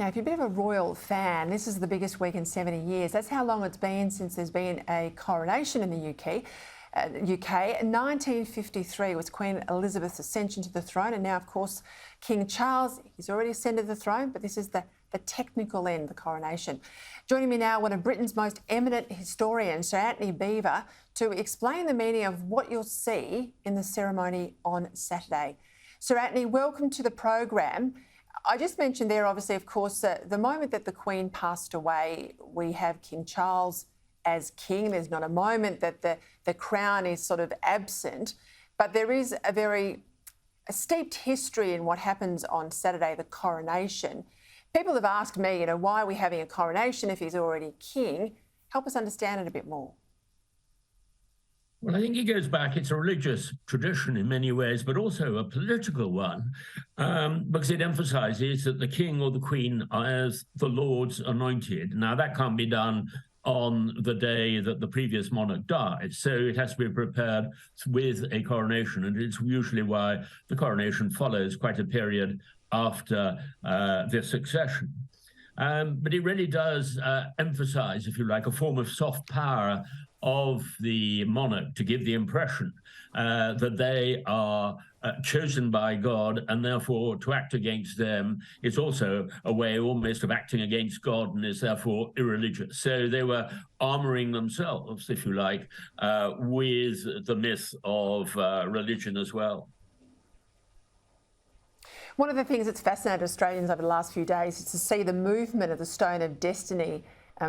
Now, if you're a bit of a royal fan, this is the biggest week in 70 years. That's how long it's been since there's been a coronation in the UK. 1953 was Queen Elizabeth's ascension to the throne, and now, of course, King Charles, he's already ascended the throne, but this is the technical end, the coronation. Joining me now, one of Britain's most eminent historians, Sir Antony Beevor, to explain the meaning of what you'll see in the ceremony on Saturday. Sir Antony, welcome to the program. I just mentioned there, obviously, of course, the moment that the Queen passed away, we have King Charles as king. There's not a moment that the crown is sort of absent, but there is a steeped history in what happens on Saturday, the coronation. People have asked me, why are we having a coronation if he's already king? Help us understand it a bit more. Well, I think it goes back, it's a religious tradition in many ways, but also a political one, because it emphasises that the king or the queen is the Lord's anointed. Now, that can't be done on the day that the previous monarch died, so it has to be prepared with a coronation, and it's usually why the coronation follows quite a period after their succession. But it really does emphasise, if you like, a form of soft power of the monarch to give the impression that they are chosen by God, and therefore to act against them is also a way almost of acting against God and is therefore irreligious. So they were armouring themselves, if you like, with the myth of religion as well. One of the things that's fascinated Australians over the last few days is to see the movement of the Stone of Destiny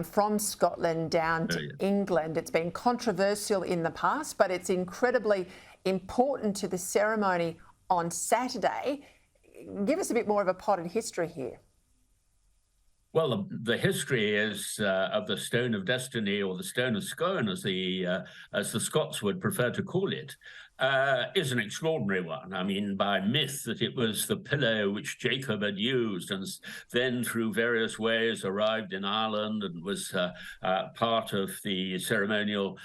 from Scotland down to England. It's been controversial in the past, but it's incredibly important to the ceremony on Saturday. Give us a bit more of a potted history here. Well, the history is of the Stone of Destiny, or the Stone of Scone, as the Scots would prefer to call it, is an extraordinary one. I mean, by myth, that it was the pillow which Jacob had used and then through various ways arrived in Ireland and was part of the ceremonial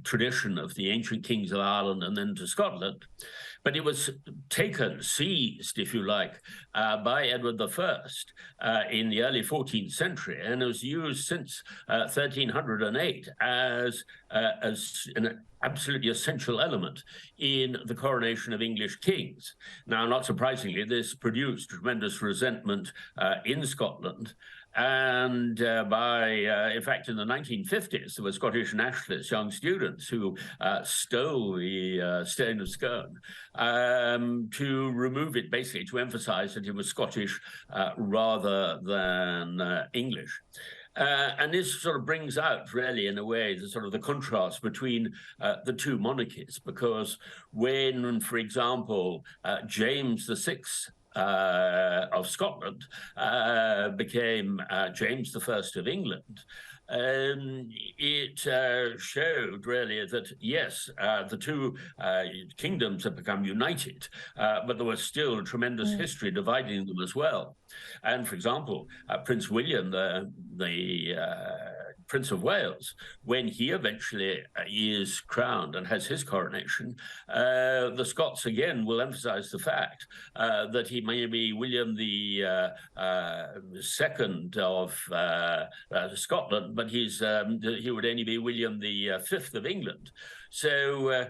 tradition of the ancient kings of Ireland and then to Scotland. But it was seized, if you like, by Edward I in the early 14th century, and it was used since 1308 as an absolutely essential element in the coronation of English kings. Now, not surprisingly, this produced tremendous resentment in Scotland. And in fact, in the 1950s, there were Scottish nationalists, young students, who stole the Stone of Scone to remove it, basically to emphasise that it was Scottish rather than English. And this sort of brings out, really, in a way, the contrast between the two monarchies, because when, for example, James VI of Scotland became James I of England, it showed really that, yes, the two kingdoms have become united, but there was still a tremendous history dividing them as well. And, for example, Prince William, the Prince of Wales, when he eventually is crowned and has his coronation, the Scots again will emphasise the fact that he may be William the second of Scotland, but he would only be William the fifth of England. So,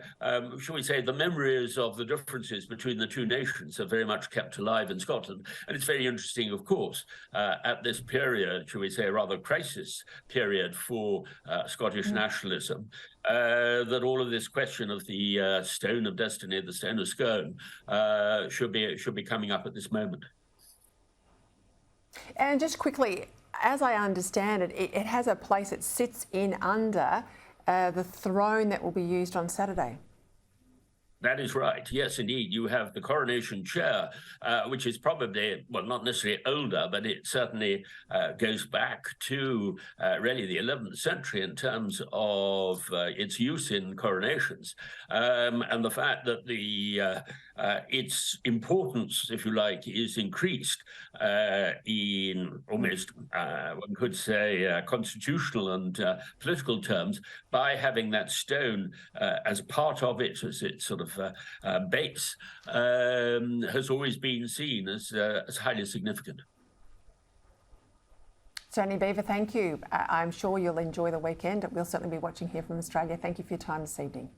shall we say, the memories of the differences between the two nations are very much kept alive in Scotland. And it's very interesting, of course, at this period, shall we say, a rather crisis period for Scottish nationalism, that all of this question of the Stone of Destiny, the Stone of Scone, should be coming up at this moment. And just quickly, as I understand it, it has a place it sits in under the throne that will be used on Saturday. That is right. Yes, indeed. You have the coronation chair, which is probably, well, not necessarily older, but it certainly goes back to really the 11th century in terms of its use in coronations. And the fact that its importance, if you like, is increased in almost, one could say, constitutional and political terms by having that stone as part of it, as its sort of base, has always been seen as highly significant. Antony Beevor, thank you. I'm sure you'll enjoy the weekend. We'll certainly be watching here from Australia. Thank you for your time this evening.